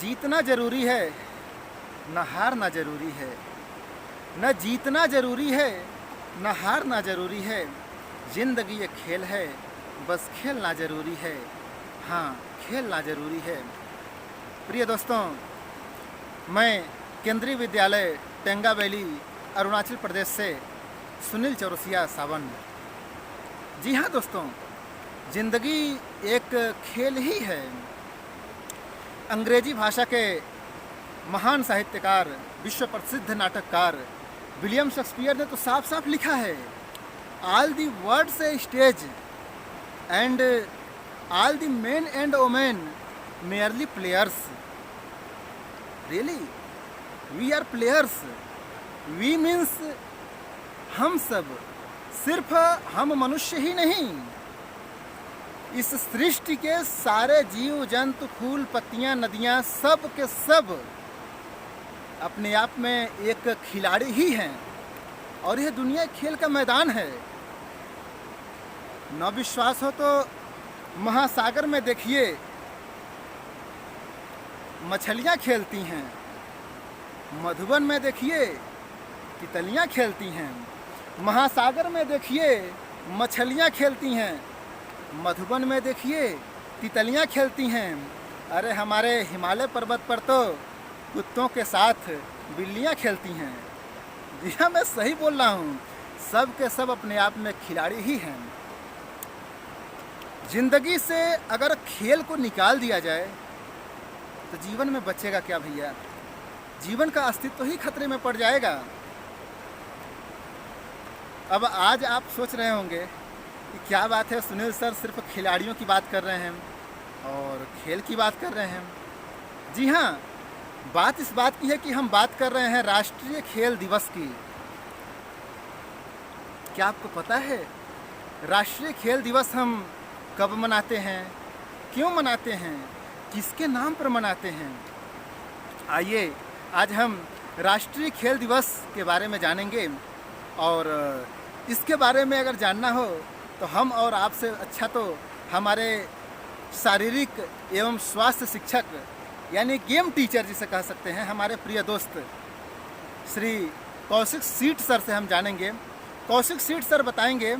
जीतना जरूरी है, न हारना जरूरी है। न जीतना जरूरी है, न हारना जरूरी है। जिंदगी एक खेल है, बस खेलना जरूरी है। हाँ, खेलना जरूरी है। प्रिय दोस्तों, मैं केंद्रीय विद्यालय टेंगा वैली अरुणाचल प्रदेश से सुनील चौरसिया सावन। जी हाँ दोस्तों, जिंदगी एक खेल ही है। अंग्रेजी भाषा के महान साहित्यकार, विश्व प्रसिद्ध नाटककार विलियम शेक्सपियर ने तो साफ साफ लिखा है, all the words a stage and all the men and women merely players. Really we are players. We means हम सब, सिर्फ हम मनुष्य ही नहीं, इस सृष्टि के सारे जीव जंतु, फूल पत्तियां, नदियां, सब के सब अपने आप में एक खिलाड़ी ही हैं। और यह दुनिया एक खेल का मैदान है। न विश्वास हो तो महासागर में देखिए, मछलियां खेलती हैं। मधुबन में देखिए, तितलियां खेलती हैं। महासागर में देखिए, मछलियां खेलती हैं। मधुबन में देखिए, तितलियां खेलती हैं। अरे हमारे हिमालय पर्वत पर तो कुत्तों के साथ बिल्लियां खेलती हैं। जी हाँ, मैं सही बोल रहा हूँ। सब के सब अपने आप में खिलाड़ी ही हैं। जिंदगी से अगर खेल को निकाल दिया जाए तो जीवन में बचेगा क्या भैया? जीवन का अस्तित्व ही खतरे में पड़ जाएगा। अब आज आप सोच रहे होंगे कि क्या बात है, सुनील सर सिर्फ खिलाड़ियों की बात कर रहे हैं और खेल की बात कर रहे हैं। जी हाँ, बात इस बात की है कि हम बात कर रहे हैं राष्ट्रीय खेल दिवस की। क्या आपको पता है राष्ट्रीय खेल दिवस हम कब मनाते हैं, क्यों मनाते हैं, किसके नाम पर मनाते हैं? आइए आज हम राष्ट्रीय खेल दिवस के बारे में जानेंगे। और इसके बारे में अगर जानना हो तो हम और आपसे अच्छा तो हमारे शारीरिक एवं स्वास्थ्य शिक्षक यानी गेम टीचर जिसे कह सकते हैं, हमारे प्रिय दोस्त श्री कौशिक सीट सर से हम जानेंगे। कौशिक सीट सर बताएंगे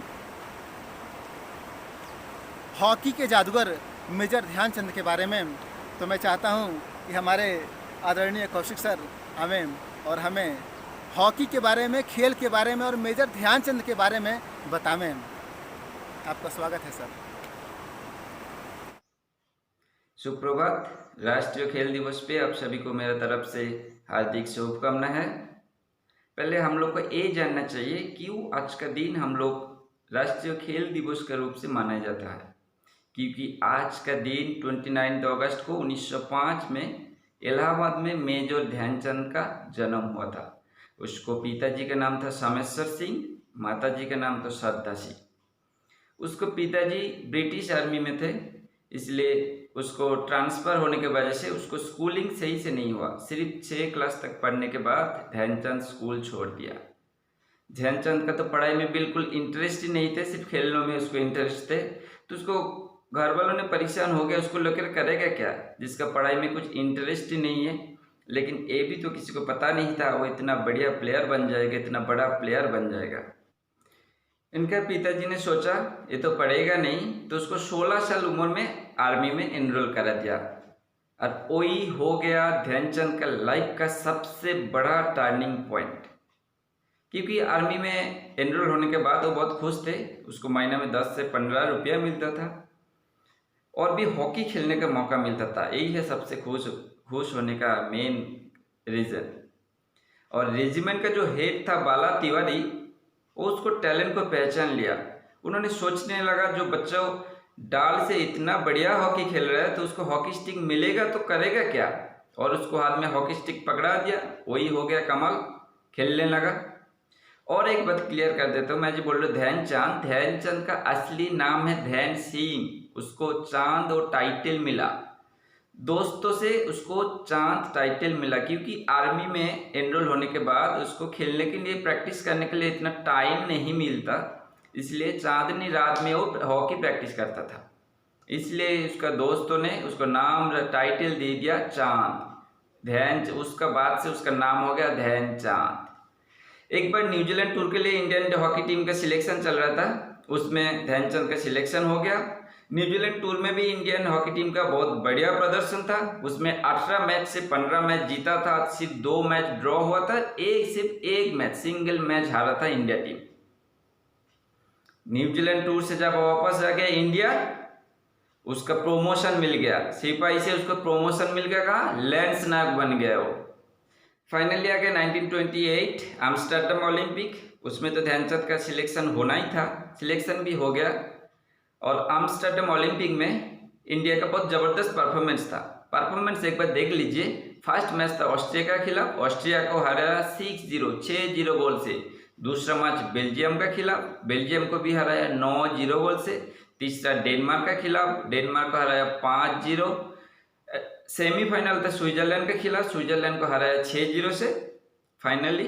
हॉकी के जादूगर मेजर ध्यानचंद के बारे में। तो मैं चाहता हूं कि हमारे आदरणीय कौशिक सर हमें हॉकी के बारे में, खेल के बारे में और मेजर ध्यानचंद के बारे में बताएं। आपका स्वागत है सर। सुप्रभात। राष्ट्रीय खेल दिवस पे आप सभी को मेरे तरफ से हार्दिक शुभकामना है। पहले हम लोग को ये जानना चाहिए क्यों आज का दिन हम लोग राष्ट्रीय खेल दिवस के रूप से मनाया जाता है। क्योंकि आज का दिन 29 अगस्त को 1905 में इलाहाबाद में मेजर ध्यानचंद का जन्म हुआ था। उसको पिताजी का नाम था सोमेश्वर सिंह, माताजी का नाम था श्रद्धा सिंह। उसको पिताजी ब्रिटिश आर्मी में थे, इसलिए उसको ट्रांसफ़र होने के वजह से उसको स्कूलिंग सही से नहीं हुआ। सिर्फ 6 क्लास तक पढ़ने के बाद ध्यानचंद स्कूल छोड़ दिया। ध्यानचंद का तो पढ़ाई में बिल्कुल इंटरेस्ट ही नहीं थे, सिर्फ खेलने में उसको इंटरेस्ट थे। तो उसको घर वालों ने परेशान हो गया, उसको लेकर करेगा क्या जिसका पढ़ाई में कुछ इंटरेस्ट ही नहीं है। लेकिन ये भी तो किसी को पता नहीं था वो इतना बढ़िया प्लेयर बन जाएगा, इतना बड़ा प्लेयर बन जाएगा। इनका पिताजी ने सोचा ये तो पढ़ेगा नहीं, तो उसको 16 साल उम्र में आर्मी में एनरोल करा दिया। और वही हो गया ध्यानचंद का लाइफ का सबसे बड़ा टर्निंग पॉइंट। क्योंकि आर्मी में एनरोल होने के बाद वो बहुत खुश थे। उसको महीने में 10 से 15 रुपया मिलता था और भी हॉकी खेलने का मौका मिलता था। यही है सबसे खुश होने का मेन रीज़न। और रेजिमेंट का जो हेड था बाला तिवारी, वो उसको टैलेंट को पहचान लिया। उन्होंने सोचने लगा जो बच्चा डाल से इतना बढ़िया हॉकी खेल रहा है तो उसको हॉकी स्टिक मिलेगा तो करेगा क्या। और उसको हाथ में हॉकी स्टिक पकड़ा दिया, वही हो गया कमाल, खेलने लगा। और एक बात क्लियर कर देता हूँ, मैं जो बोल रहा हूँ ध्यानचंद का असली नाम है ध्यान सिंह। उसको चांद और टाइटल मिला, दोस्तों से उसको चांद टाइटल मिला। क्योंकि आर्मी में एनरोल होने के बाद उसको खेलने के लिए, प्रैक्टिस करने के लिए इतना टाइम नहीं मिलता, इसलिए चांदनी रात में वो हॉकी प्रैक्टिस करता था। इसलिए उसका दोस्तों ने उसको नाम टाइटल दे दिया चांद। उसका बाद से उसका नाम हो गया ध्यानचंद। एक बार न्यूजीलैंड टूर के लिए इंडियन हॉकी टीम का सिलेक्शन चल रहा था, उसमें ध्यानचंद का सिलेक्शन हो गया। न्यूजीलैंड टूर में भी इंडियन हॉकी टीम का बहुत बढ़िया प्रदर्शन था। उसमें 18 मैच से 15 मैच जीता था, सिर्फ 2 मैच ड्रॉ हुआ था, सिर्फ एक मैच सिंगल मैच हारा था इंडिया टीम। न्यूजीलैंड टूर से जब वापस आ गया इंडिया, उसका प्रमोशन मिल गया, सिपाही से उसको प्रमोशन मिल गया, कहाँ लैंस नायक बन गया वो। फाइनली आ गया 1928 एम्स्टर्डम ओलंपिक, उसमें तो ध्यानचंद का सिलेक्शन होना ही था, सिलेक्शन भी हो गया। और एम्स्टर्डम ओलंपिक में इंडिया का बहुत ज़बरदस्त परफॉर्मेंस था। परफॉर्मेंस एक बार देख लीजिए। फर्स्ट मैच था ऑस्ट्रिया के खिलाफ, ऑस्ट्रिया को हराया 6-0 गोल से। दूसरा मैच बेल्जियम के खिलाफ, बेल्जियम को भी हराया 9-0 गोल से। तीसरा डेनमार्क के खिलाफ, डेनमार्क को हराया 5-0। सेमीफाइनल था स्विट्जरलैंड के खिलाफ, स्विट्जरलैंड को हराया 6-0 से। फाइनली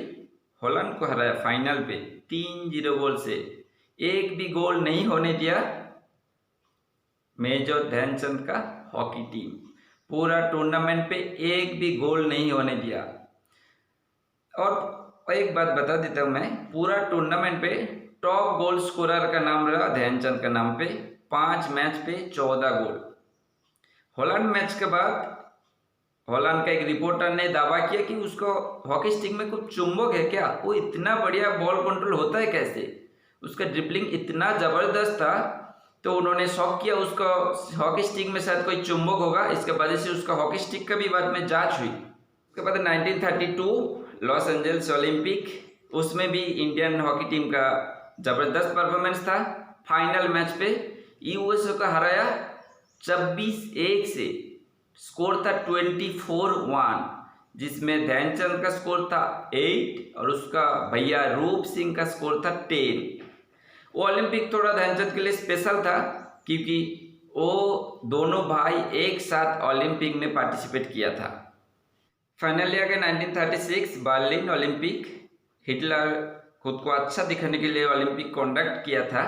हॉलैंड को हराया फाइनल पे 3-0 गोल से। एक भी गोल नहीं होने दिया मेजर ध्यानचंद का हॉकी टीम, पूरा टूर्नामेंट पे एक भी गोल नहीं होने दिया। और एक बात बता देता हूँ मैं, पूरा टूर्नामेंट पे टॉप गोल स्कोरर का नाम रहा ध्यानचंद का नाम पे, 5 मैच पे 14 गोल। हॉलैंड मैच के बाद हॉलैंड का एक रिपोर्टर ने दावा किया कि उसको हॉकी स्टिक में कुछ चुंबक है क्या, वो इतना बढ़िया बॉल कंट्रोल होता है कैसे, उसका ड्रिबलिंग इतना ज़बरदस्त था। तो उन्होंने शौक किया उसको हॉकी स्टिक में शायद कोई चुंबक होगा, इसके वजह से उसका हॉकी स्टिक का भी बाद में जांच हुई। उसके बाद 1932 लॉस एंजल्स ओलंपिक, उसमें भी इंडियन हॉकी टीम का ज़बरदस्त परफॉर्मेंस था। फाइनल मैच पे यूएसए को हराया 26-1 से, स्कोर था 24-1, जिसमें ध्यानचंद का स्कोर था 8 और उसका भैया रूप सिंह का स्कोर था 10। वो ओलंपिक थोड़ा ध्यानचंद के लिए स्पेशल था क्योंकि वो दोनों भाई एक साथ ओलंपिक में पार्टिसिपेट किया था। फाइनली आ गया 1936 बर्लिन ओलंपिक। हिटलर खुद को अच्छा दिखाने के लिए ओलंपिक कंडक्ट किया था।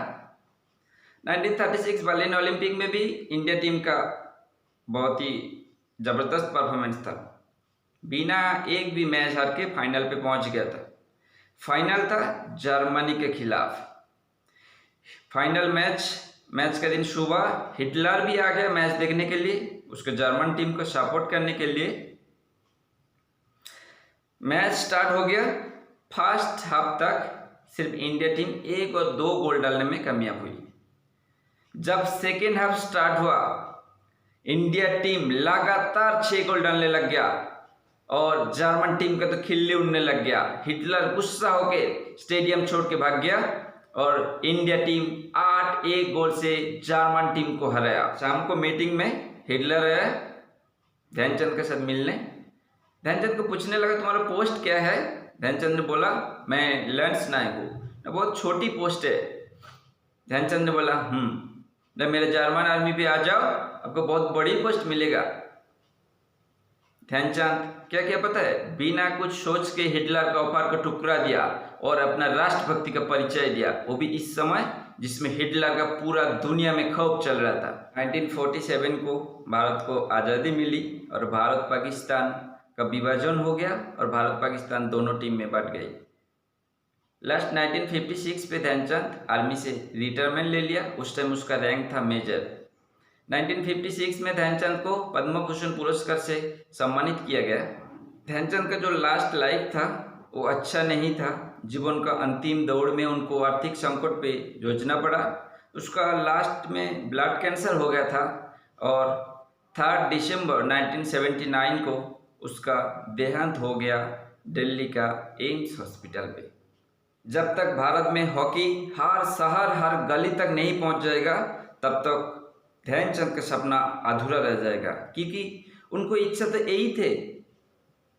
1936 बर्लिन ओलंपिक में भी इंडिया टीम का बहुत ही ज़बरदस्त परफॉर्मेंस था, बिना एक भी मैच हार के फाइनल पे पहुंच गया था। फाइनल था जर्मनी के खिलाफ। फाइनल मैच का दिन सुबह हिटलर भी आ गया मैच देखने के लिए, उसके जर्मन टीम को सपोर्ट करने के लिए। मैच स्टार्ट हो गया। फर्स्ट हाफ तक सिर्फ इंडिया टीम 1 और 2 गोल डालने में कामयाब हुई। जब सेकेंड हाफ स्टार्ट हुआ, इंडिया टीम लगातार 6 गोल डालने लग गया और जर्मन टीम का तो खिल्ली उड़ने लग गया। हिटलर गुस्सा होके स्टेडियम छोड़ के भाग गया और इंडिया टीम 8-1 गोल से जर्मन टीम को हराया। शाम को मीटिंग में हिटलर आया ध्यानचंद के साथ मिलने। ध्यानचंद को पूछने लगा तुम्हारा पोस्ट क्या है। ध्यानचंद ने बोला मैं लैंस नायक हूँ, बहुत छोटी पोस्ट है। ध्यानचंद ने बोला जब मेरे जर्मन आर्मी पे आ जाओ आपको बहुत बड़ी पोस्ट मिलेगा। ध्यानचंद क्या क्या पता है, बिना कुछ सोच के हिटलर का ऑफर को ठुकरा दिया और अपना राष्ट्रभक्ति का परिचय दिया, वो भी इस समय जिसमें हिटलर का पूरा दुनिया में खौफ चल रहा था। 1947 को भारत को आज़ादी मिली और भारत पाकिस्तान का विभाजन हो गया और भारत पाकिस्तान दोनों टीम में बट गई। लास्ट 1956 पे ध्यानचंद आर्मी से रिटायरमेंट ले लिया, उस टाइम उसका रैंक था मेजर। 1956 में ध्यानचंद को पद्म भूषण पुरस्कार से सम्मानित किया गया। ध्यानचंद का जो लास्ट लाइफ था वो अच्छा नहीं था। जीवन का अंतिम दौड़ में उनको आर्थिक संकट पे जूझना पड़ा। उसका लास्ट में ब्लड कैंसर हो गया था और 3 दिसंबर 1979 को उसका देहांत हो गया दिल्ली का एम्स हॉस्पिटल पे। जब तक भारत में हॉकी हर शहर हर गली तक नहीं पहुंच जाएगा तब तक ध्यानचंद का सपना अधूरा रह जाएगा, क्योंकि उनको इच्छा तो यही थे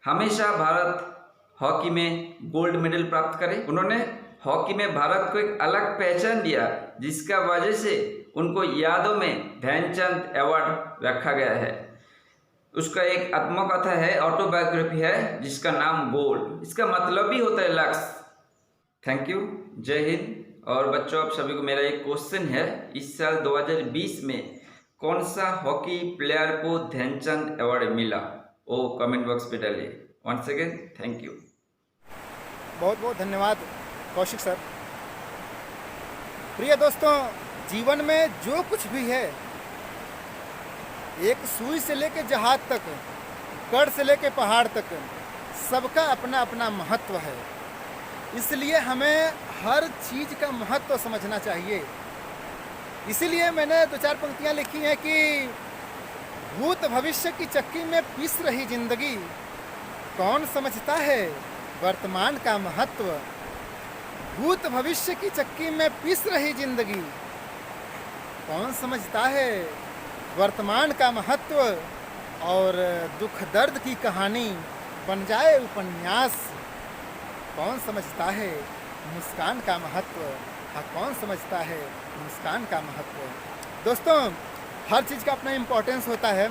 हमेशा भारत हॉकी में गोल्ड मेडल प्राप्त करे। उन्होंने हॉकी में भारत को एक अलग पहचान दिया जिसका वजह से उनको यादों में ध्यानचंद अवार्ड रखा गया है। उसका एक आत्मकथा है, ऑटोबायोग्राफी है जिसका नाम गोल्ड, इसका मतलब भी होता है लक्ष्य। थैंक यू, जय हिंद। और बच्चों आप सभी को मेरा एक क्वेश्चन है, इस साल 2020 में कौन सा हॉकी प्लेयर को ध्यानचंद अवार्ड मिला? वो कमेंट बॉक्स पे डालिए। Once again thank you. बहुत बहुत धन्यवाद कौशिक सर। प्रिय दोस्तों, जीवन में जो कुछ भी है, एक सुई से लेकर जहाज तक, गढ़ से लेकर पहाड़ तक, सबका अपना अपना महत्व है। इसलिए हमें हर चीज़ का महत्व समझना चाहिए। इसीलिए मैंने दो चार पंक्तियाँ लिखी हैं कि भूत भविष्य की चक्की में पिस रही जिंदगी, कौन समझता है वर्तमान का महत्व। भूत भविष्य की चक्की में पिस रही जिंदगी, कौन समझता है वर्तमान का महत्व। और दुख दर्द की कहानी बन जाए उपन्यास, कौन समझता है मुस्कान का महत्व। हाँ, कौन समझता है मुस्कान का महत्व। दोस्तों, हर चीज़ का अपना इम्पोर्टेंस होता है।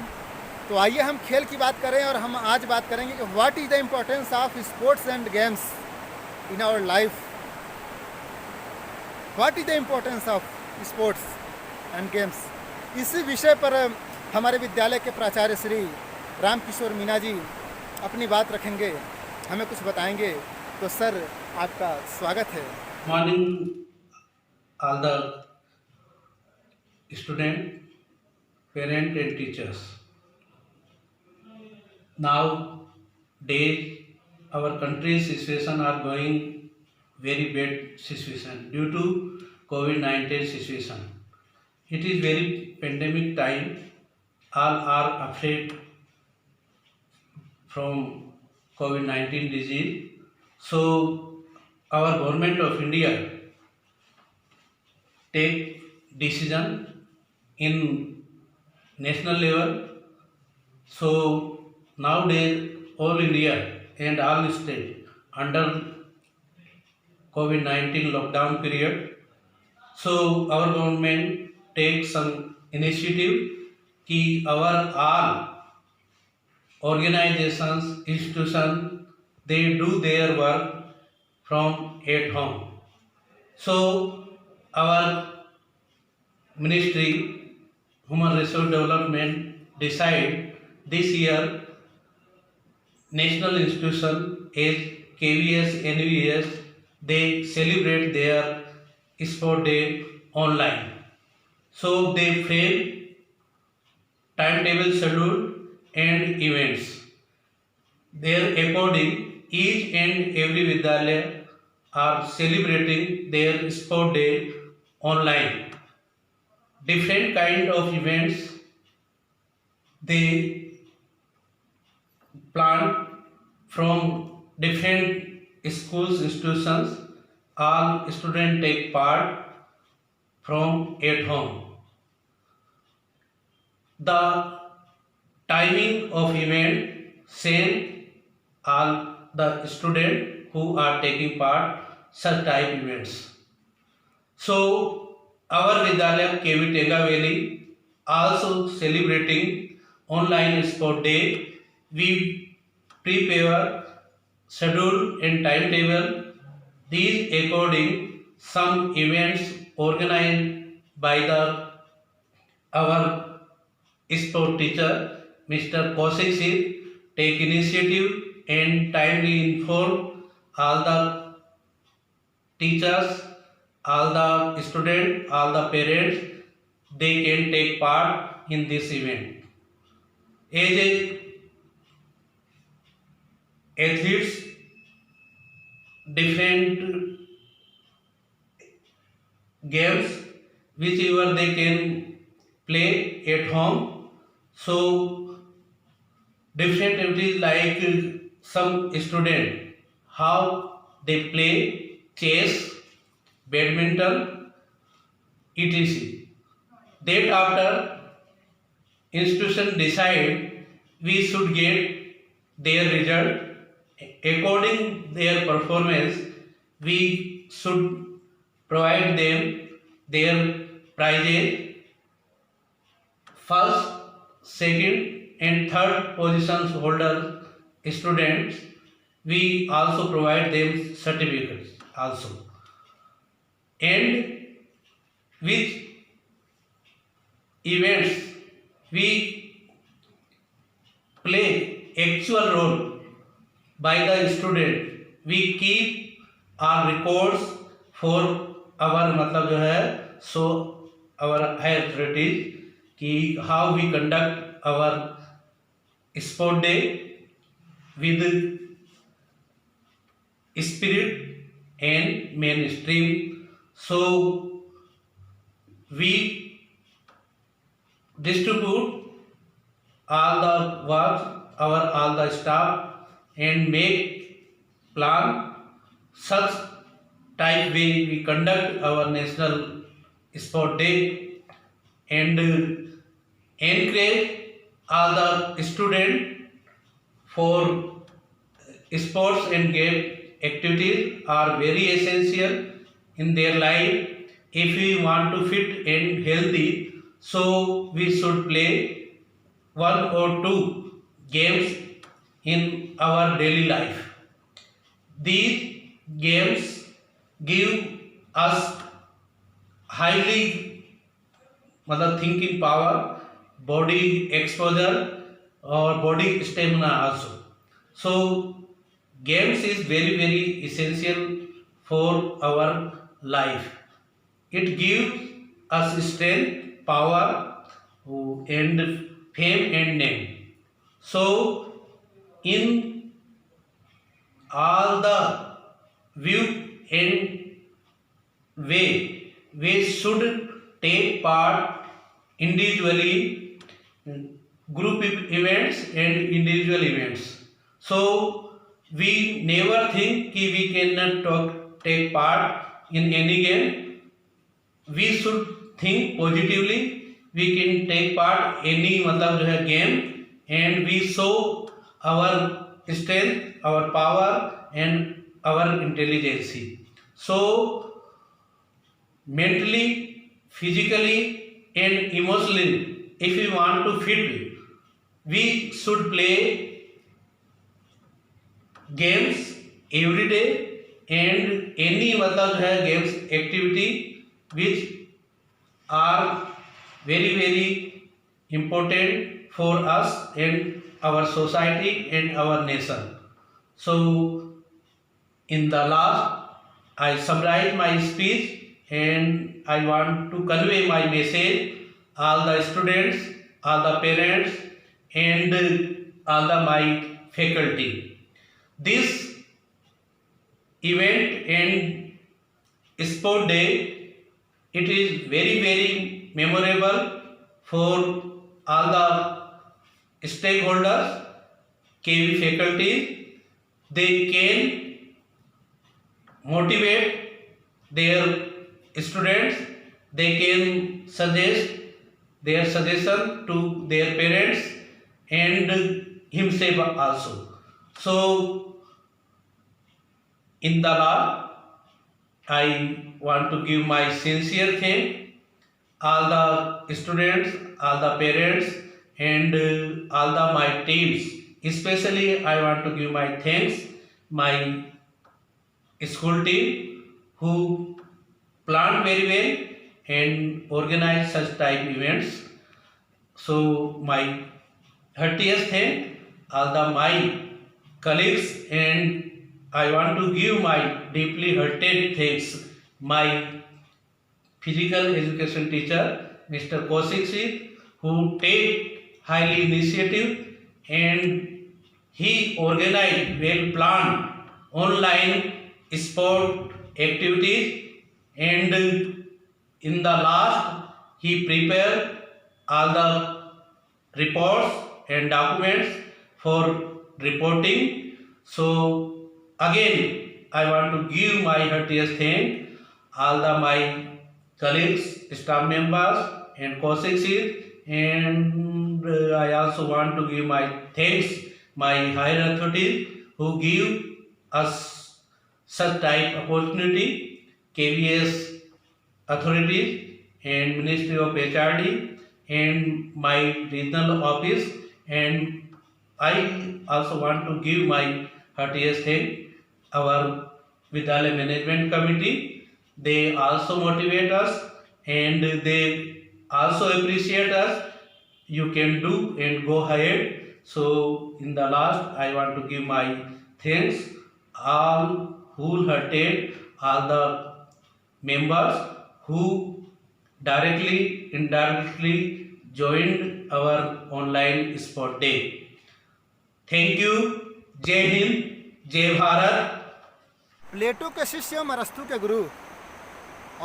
तो आइए हम खेल की बात करें, और हम आज बात करेंगे कि what is the importance of sports and games in our life. What is the importance of sports and games. इसी विषय पर हमारे विद्यालय के प्राचार्य श्री रामकिशोर मीना जी अपनी बात रखेंगे, हमें कुछ बताएंगे। तो सर, आपका स्वागत है। Morning all the student, parent and teachers. Nowadays our country's situation are going very bad situation due to COVID-19 situation. It is very pandemic time. All are afraid from COVID-19 disease. So our government of India take decision in national level. So nowadays all India and all state under COVID-19 lockdown period. So our government take some initiative कि our all organizations, institutions, they do their work from at home. So our ministry, human resource development, decide this year national institution as KVS, NVS, they celebrate their sport day online. So they frame timetable schedule and events. Their according, each and every Vidyalaya are celebrating their sport day online. Different kind of events they plan from different schools, institutions. All students take part from at home. The timing of event same all the student who are taking part such type events. So our Vidyalaya KV Tenga Valley also celebrating online sport day. We prepare schedule and timetable. These according some events organized by the our sport teacher Mr. Kaushik Singh take initiative and timely inform all the teachers, all the students, all the parents, they can take part in this event. As a athletes, different games whichever they can play at home. So different activities like some student how they play chess, badminton, etc. That after institution decide we should get their result according their performance. We should provide them their prizes. First, second and third positions holder students, we also provide them certificates also. And which events we play actual role by the student. We keep our records for our मतलब जो है so our higher authorities कि how we conduct our sport day with spirit and mainstream. So we distribute all the work all the staff and make plan such type way we conduct our national sport day and encourage all the student for sports and game activities are very essential in their life. If we want to fit and healthy, so we should play one or two games in our daily life. These games give us highly मतलब thinking power, body exposure or body stamina also. So games is very essential for our life. It gives us strength, power and fame and name. So in all the view and way we should take part individually, group events and individual events. So we never think कि we cannot take part in any game. We should think positively. We can take part any मतलब जो है game and we show our strength, our power and our intelligence. So mentally, physically and emotionally, if we want to fit, we should play games every day and any मतलब है games activity which are very important for us and our society and our nation. So in the last I summarize my speech and I want to convey my message all the students, all the parents and all the my faculty. This event and sport day, it is very memorable for all the stakeholders, KV faculty. They can motivate their students, they can suggest their suggestion to their parents and himself also. So in the last I want to give my sincere thanks all the students, all the parents and all the my teams. Especially I want to give my thanks my school team who planned very well and organize such type events. So my heartiest thanks all the my colleagues and I want to give my deeply hearted thanks my physical education teacher Mr. Kaushik Singh who take highly initiative and he organized well planned online sport activities and in the last he prepared all the reports and documents for reporting. So again I want to give my heartiest thanks all the my colleagues, staff members and Kaushik Singh and I also want to give my thanks my higher authorities who give us such type opportunity, KVS authorities and Ministry of HRD and my regional office, and I also want to give my heartiest thanks our Vidyalaya Management Committee. They also motivate us and they also appreciate us. You can do and go ahead. So in the last, I want to give my thanks all wholehearted, all the members who directly, indirectly joined our online sport day. Thank you. जय हिंद, जय भारत. प्लेटो के शिष्य अरस्तु के गुरु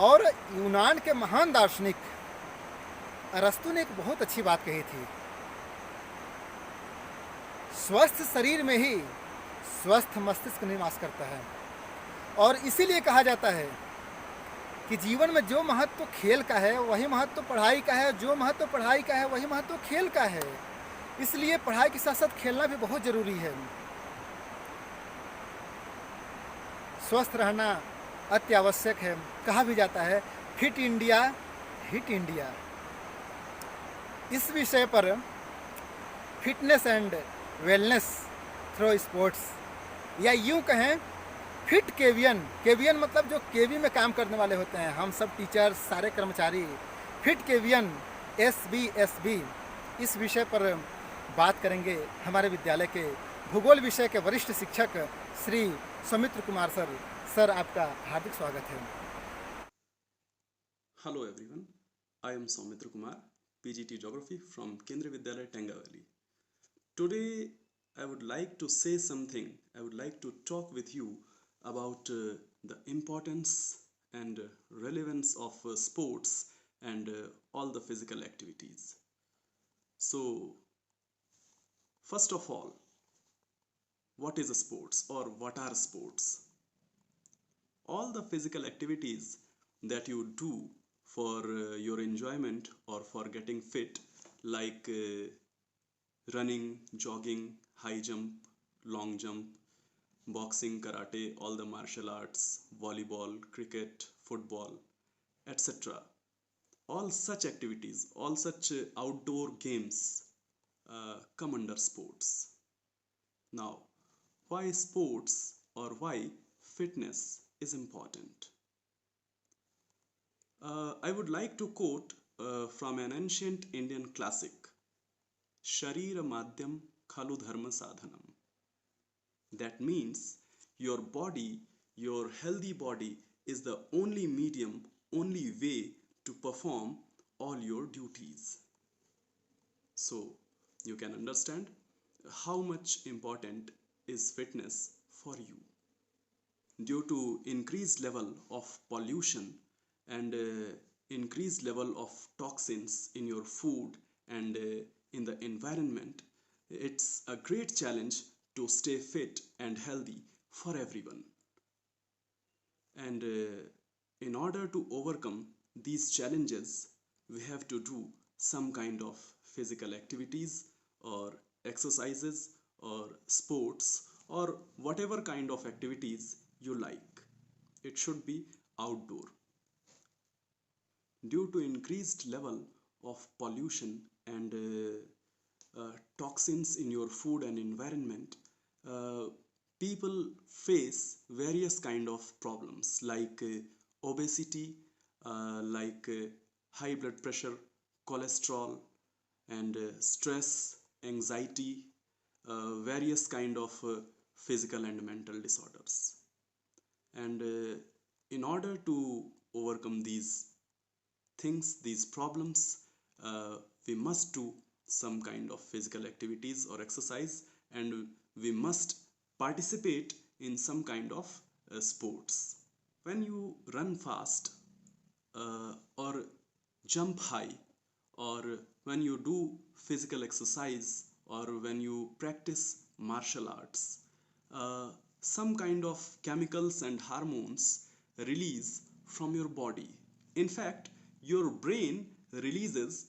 और यूनान के महान दार्शनिक अरस्तु ने एक बहुत अच्छी बात कही थी, स्वस्थ शरीर में ही स्वस्थ मस्तिष्क निवास करता है। और इसीलिए कहा जाता है कि जीवन में जो महत्व खेल का है वही महत्व पढ़ाई का है, जो महत्व पढ़ाई का है वही महत्व खेल का है। इसलिए पढ़ाई के साथ साथ खेलना भी बहुत ज़रूरी है। स्वस्थ रहना अति आवश्यक है। कहा भी जाता है फिट इंडिया हिट इंडिया। इस विषय पर fitness and wellness through sports, या यूं कहें फिट केवियन, केवियन मतलब जो केवी में काम करने वाले होते हैं, हम सब टीचर्स, सारे कर्मचारी, फिट केवियन SBSB, इस विषय पर बात करेंगे हमारे विद्यालय के भूगोल विषय के वरिष्ठ शिक्षक श्री सौमित्र कुमार सर। सर, आपका हार्दिक स्वागत है। Hello everyone, I am Soumitra Kumar, PGT Geography from Kendriya Vidyalaya, Tengavali. Today I would like to say something, I would like to talk with you about the importance and relevance of sports and all the physical activities. So, first of all, what is a sports or what are sports? All the physical activities that you do for your enjoyment or for getting fit, like running, jogging, high jump, long jump, boxing, karate, all the martial arts, volleyball, cricket, football, etc. All such activities, all such outdoor games come under sports. Now, why sports or why fitness is important? I would like to quote from an ancient Indian classic, Sharira Madhyam Khalu Dharma Sadhanam. That means your body, your healthy body is the only medium, only way to perform all your duties. So you can understand how much important is fitness for you. Due to increased level of pollution and increased level of toxins in your food and in the environment, it's a great challenge to stay fit and healthy for everyone. And in order to overcome these challenges, we have to do some kind of physical activities or exercises or sports or whatever kind of activities you like. It should be outdoor. Due to increased level of pollution and toxins in your food and environment, people face various kind of problems like obesity, like high blood pressure, cholesterol, and stress, anxiety, various kind of physical and mental disorders. And in order to overcome these things, these problems, we must do some kind of physical activities or exercise, and we must participate in some kind of sports. When you run fast or jump high, or when you do physical exercise, or when you practice martial arts, some kind of chemicals and hormones release from your body. In fact, your brain releases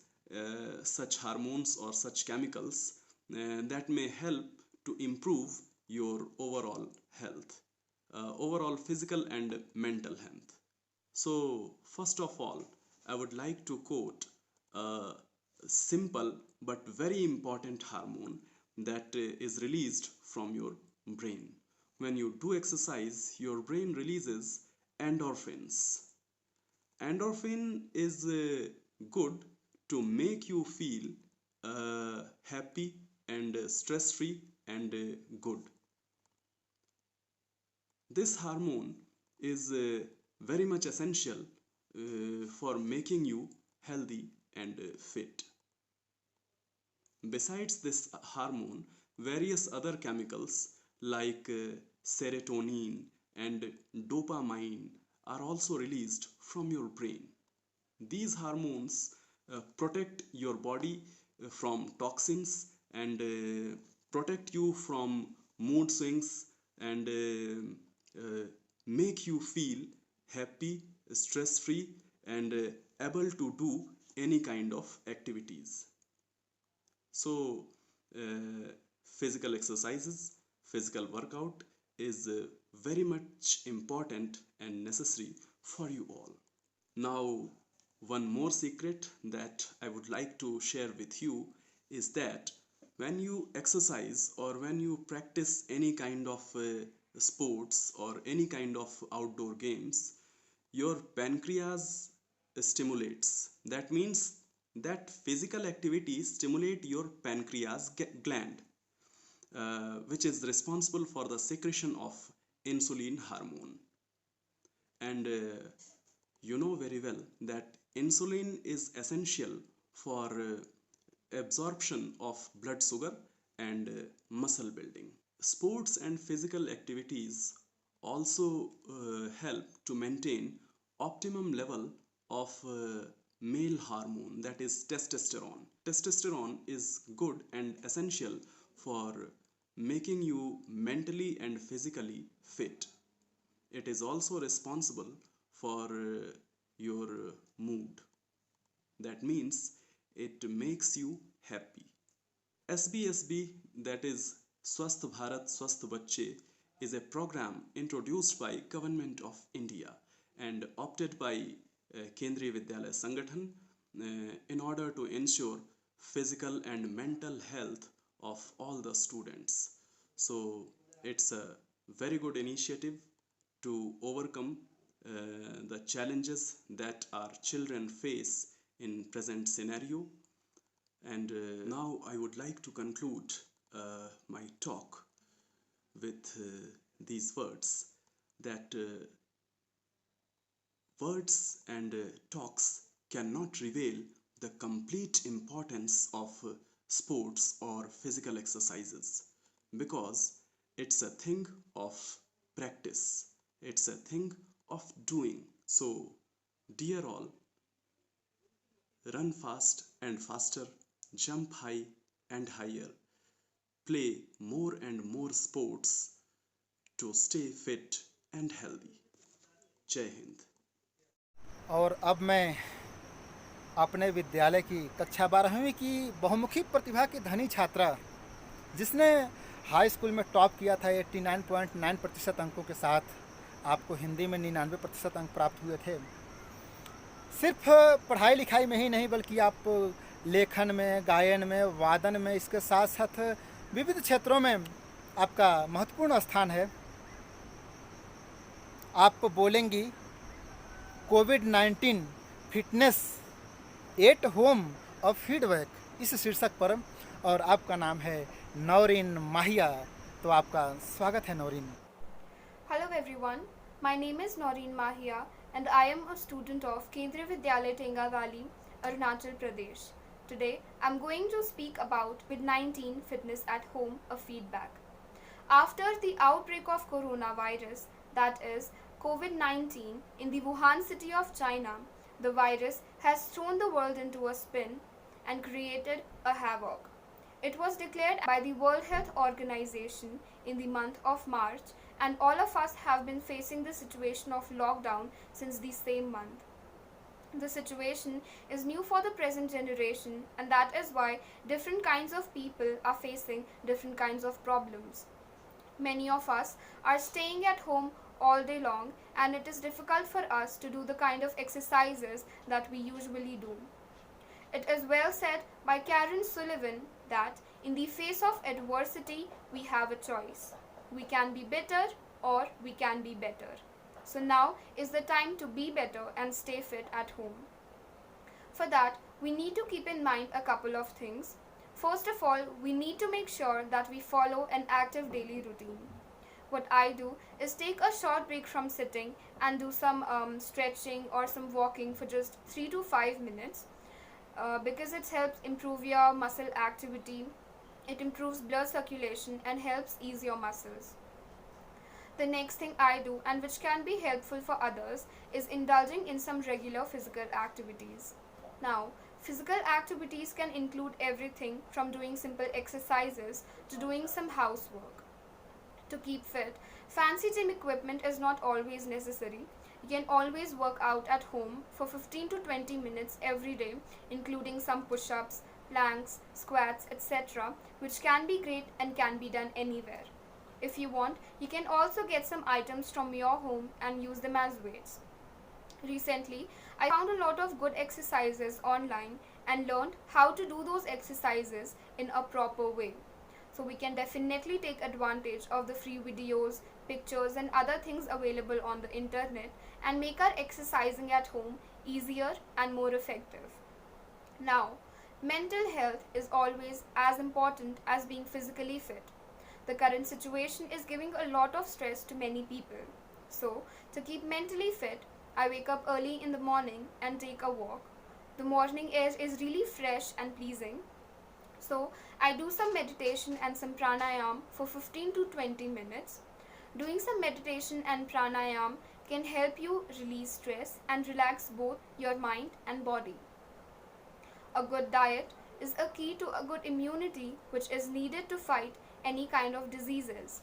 such hormones or such chemicals that may help to improve your overall health, overall physical and mental health. So, first of all, I would like to quote a simple but very important hormone that is released from your brain. When you do exercise, your brain releases endorphins. Endorphin is good to make you feel happy, and stress free and good. This hormone is very much essential for making you healthy and fit. Besides this hormone, various other chemicals like serotonin and dopamine are also released from your brain. These hormones protect your body from toxins and protect you from mood swings and make you feel happy, stress free, and able to do any kind of activities. So, physical exercises, physical workout is very much important and necessary for you all. Now, one more secret that I would like to share with you is that when you exercise or when you practice any kind of sports or any kind of outdoor games, your pancreas stimulates. That means that physical activity stimulate your pancreas gland, which is responsible for the secretion of insulin hormone. And you know very well that insulin is essential for absorption of blood sugar and muscle building. Sports and physical activities also help to maintain optimum level of male hormone, that is testosterone. Testosterone is good and essential for making you mentally and physically fit. It is also responsible for your mood. That means it makes you happy. SBSB, that is Swasth Bharat Swasth Bachche, is a program introduced by Government of India and opted by Kendriya Vidyalaya Sangathan in order to ensure physical and mental health of all the students. So it's a very good initiative to overcome the challenges that our children face in present scenario. And now I would like to conclude my talk with these words, that words and talks cannot reveal the complete importance of sports or physical exercises, because it's a thing of practice, it's a thing of doing. So, dear all, run fast and faster, jump high and higher, play more and more sports to stay fit and healthy. Jai Hind. और अब मैं अपने विद्यालय की कक्षा 12वीं की बहुमुखी प्रतिभा की धनी छात्रा, जिसने हाई स्कूल में टॉप किया था 89.9% अंकों के साथ, आपको हिंदी में 99% अंक प्राप्त हुए थे। सिर्फ पढ़ाई लिखाई में ही नहीं, बल्कि आप लेखन में, गायन में, वादन में, इसके साथ साथ विविध क्षेत्रों में आपका महत्वपूर्ण स्थान है। आप बोलेंगी कोविड-19 फिटनेस एट होम और फीडबैक, इस शीर्षक पर, और आपका नाम है नौरीन माहिया। तो आपका स्वागत है Naureen. Hello everyone, my name is Noreen Mahia and I am a student of Kendriya Vidyalaya Tengavali, Arunachal Pradesh. Today I'm going to speak about COVID-19 fitness at home, a feedback. After the outbreak of coronavirus, that is COVID-19, in the Wuhan city of China, the virus has thrown the world into a spin and created a havoc. It was declared by the World Health Organization in the month of March, and all of us have been facing the situation of lockdown since the same month. The situation is new for the present generation, and that is why different kinds of people are facing different kinds of problems. Many of us are staying at home all day long, and it is difficult for us to do the kind of exercises that we usually do. It is well said by Karen Sullivan that in the face of adversity, we have a choice. We can be better or we can be better. So now is the time to be better and stay fit at home. For that, we need to keep in mind a couple of things. First of all, we need to make sure that we follow an active daily routine. What I do is take a short break from sitting and do some stretching or some walking for just 3 to 5 minutes because it helps improve your muscle activity, it improves blood circulation and helps ease your muscles. The next thing I do, and which can be helpful for others, is indulging in some regular physical activities. Now, physical activities can include everything from doing simple exercises to doing some housework. To keep fit, fancy gym equipment is not always necessary. You can always work out at home for 15 to 20 minutes every day, including some push ups, planks, squats, etc., which can be great and can be done anywhere. If you want, you can also get some items from your home and use them as weights. Recently, I found a lot of good exercises online and learned how to do those exercises in a proper way. So we can definitely take advantage of the free videos, pictures and other things available on the internet and make our exercising at home easier and more effective. Now, mental health is always as important as being physically fit. The current situation is giving a lot of stress to many people. So, to keep mentally fit, I wake up early in the morning and take a walk. The morning air is really fresh and pleasing. So, I do some meditation and some pranayam for 15 to 20 minutes. Doing some meditation and pranayam can help you release stress and relax both your mind and body. A good diet is a key to a good immunity which is needed to fight any kind of diseases.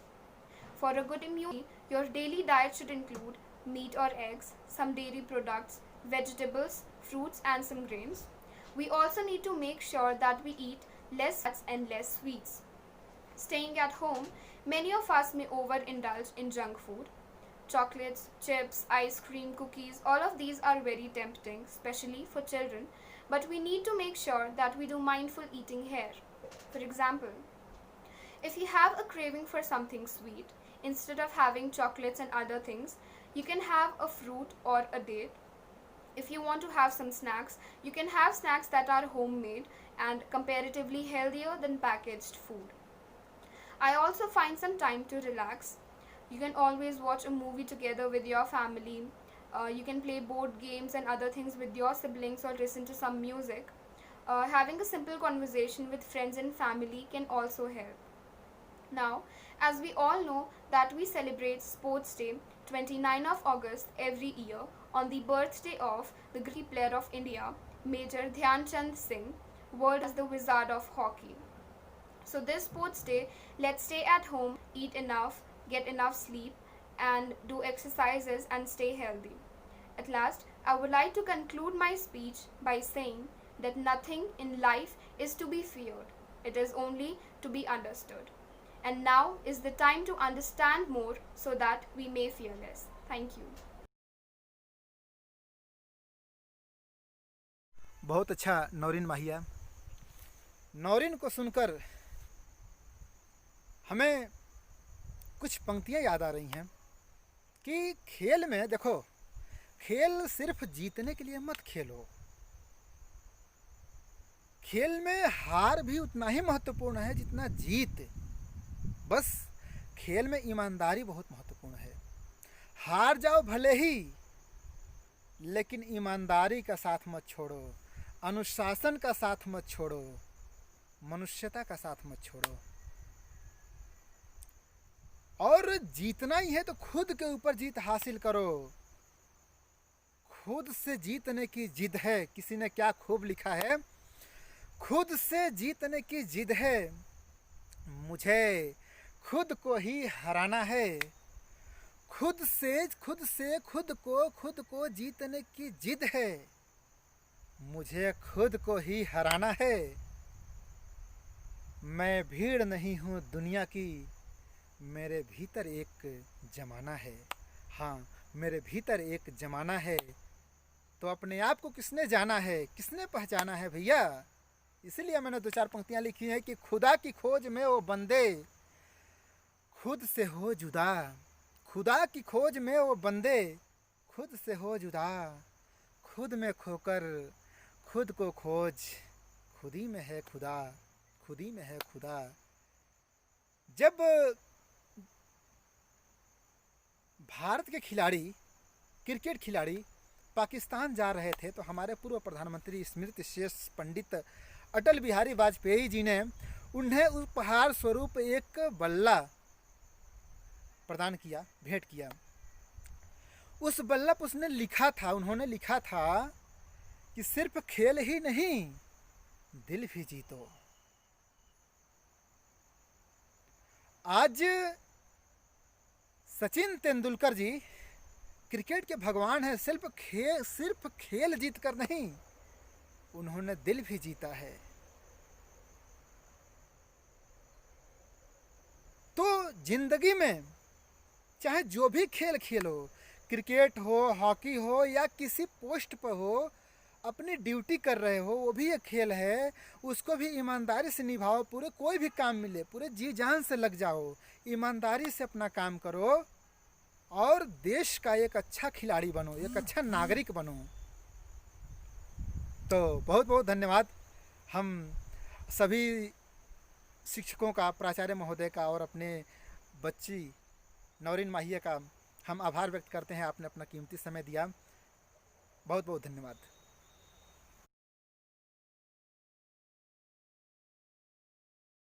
For a good immunity, your daily diet should include meat or eggs, some dairy products, vegetables, fruits and some grains. We also need to make sure that we eat less fats and less sweets. Staying at home, many of us may overindulge in junk food. Chocolates, chips, ice cream, cookies, all of these are very tempting, especially for children, but we need to make sure that we do mindful eating here. For example, if you have a craving for something sweet, instead of having chocolates and other things, you can have a fruit or a date. If you want to have some snacks, you can have snacks that are homemade and comparatively healthier than packaged food. I also find some time to relax. You can always watch a movie together with your family. You can play board games and other things with your siblings or listen to some music. Having a simple conversation with friends and family can also help. Now, as we all know that we celebrate Sports Day 29 of August every year on the birthday of the great player of India, Major Dhyan Chand Singh, world as the Wizard of Hockey. So this Sports Day, let's stay at home, eat enough, get enough sleep and do exercises and stay healthy. At last, I would like to conclude my speech by saying that nothing in life is to be feared. It is only to be understood. And now is the time to understand more so that we may fear less. Thank you. बहुत अच्छा नौरीन माहिया। नौरीन को सुनकर हमें कुछ पंक्तियाँ याद आ रही हैं कि खेल में देखो, खेल सिर्फ जीतने के लिए मत खेलो। खेल में हार भी उतना ही महत्वपूर्ण है जितना जीत। बस खेल में ईमानदारी बहुत महत्वपूर्ण है। हार जाओ भले ही, लेकिन ईमानदारी का साथ मत छोड़ो, अनुशासन का साथ मत छोड़ो, मनुष्यता का साथ मत छोड़ो। और जीतना ही है तो खुद के ऊपर जीत हासिल करो। खुद से जीतने की जिद है। किसी ने क्या खूब लिखा है, खुद से जीतने की जिद है, मुझे खुद को ही हराना है। खुद को जीतने की जिद है, मुझे खुद को ही हराना है। मैं भीड़ नहीं हूँ दुनिया की, मेरे भीतर एक जमाना है। हाँ, मेरे भीतर एक जमाना है। तो अपने आप को किसने जाना है, किसने पहचाना है भैया? इसलिए मैंने दो चार पंक्तियाँ लिखी हैं कि खुदा की खोज में वो बंदे खुद से हो जुदा। खुदा की खोज में वो बंदे खुद से हो जुदा। खुद में खोकर खुद को खोज, खुद ही में है खुदा, खुदी में है खुदा। जब भारत के खिलाड़ी, क्रिकेट खिलाड़ी पाकिस्तान जा रहे थे तो हमारे पूर्व प्रधानमंत्री स्मृति शेष पंडित अटल बिहारी वाजपेयी जी ने उन्हें उपहार स्वरूप एक बल्ला प्रदान किया, भेंट किया। उस बल्ला पर उसने लिखा था, उन्होंने लिखा था कि सिर्फ खेल ही नहीं, दिल भी जीतो। आज सचिन तेंदुलकर जी क्रिकेट के भगवान हैं। सिर्फ खेल जीत कर नहीं, उन्होंने दिल भी जीता है। तो जिंदगी में चाहे जो भी खेल खेलो, क्रिकेट हो, हॉकी हो या किसी पोस्ट पर हो, अपनी ड्यूटी कर रहे हो, वो भी एक खेल है। उसको भी ईमानदारी से निभाओ। पूरे कोई भी काम मिले पूरे जी जान से लग जाओ, ईमानदारी से अपना काम करो और देश का एक अच्छा खिलाड़ी बनो, एक अच्छा नागरिक बनो। तो बहुत बहुत धन्यवाद हम सभी शिक्षकों का, प्राचार्य महोदय का और अपने बच्ची नौरीन माहिया का हम आभार व्यक्त करते हैं। आपने अपना कीमती समय दिया। बहुत बहुत धन्यवाद।